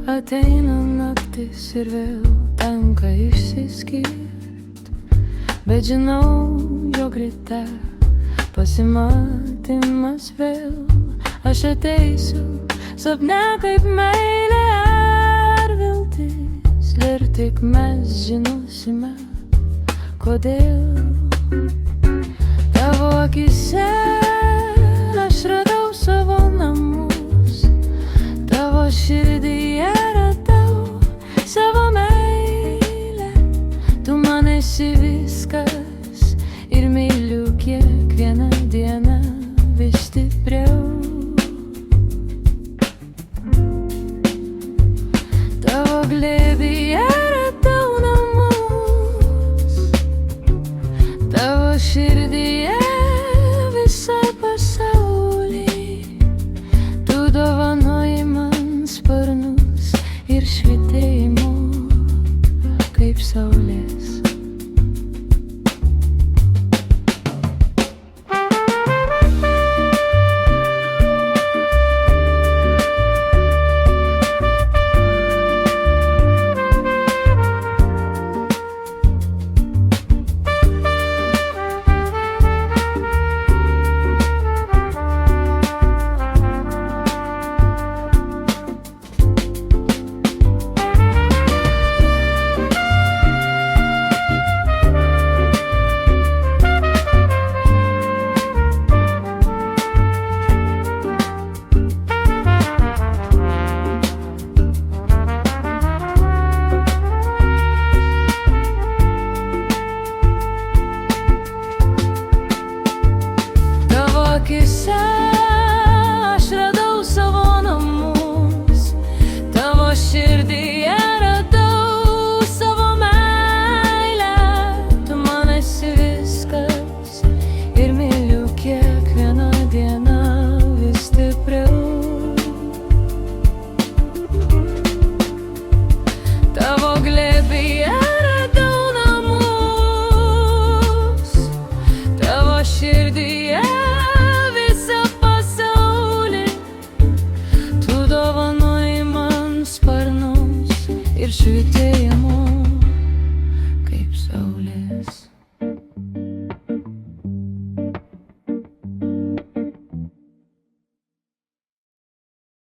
Ateina naktis ir vėl tenka išsiskirt, bet žinau, jog ryte pasimatymas vėl. Aš ateisiu sapne kaip meilė ar viltis, ir tik mes žinosime, kodėl. Tavo akise aš radau savo namus, tavo širdyje radau savo meilę. Tu man esi viskas ir myliu kiekvieną dieną vis stipriau. Tavo glėbyje radau namus, tavo širdyje visą pasaulį. Tu dovanoji man sparnus ir švytėjimo kaip saulės. Akise aš radau savo namus, tavo širdyje radau savo meilę. Tu man esi viskas ir myliu kiekvieną dieną vis stipriau. Tavo glėbyje radau namus, tavo širdyje ir švytėjimo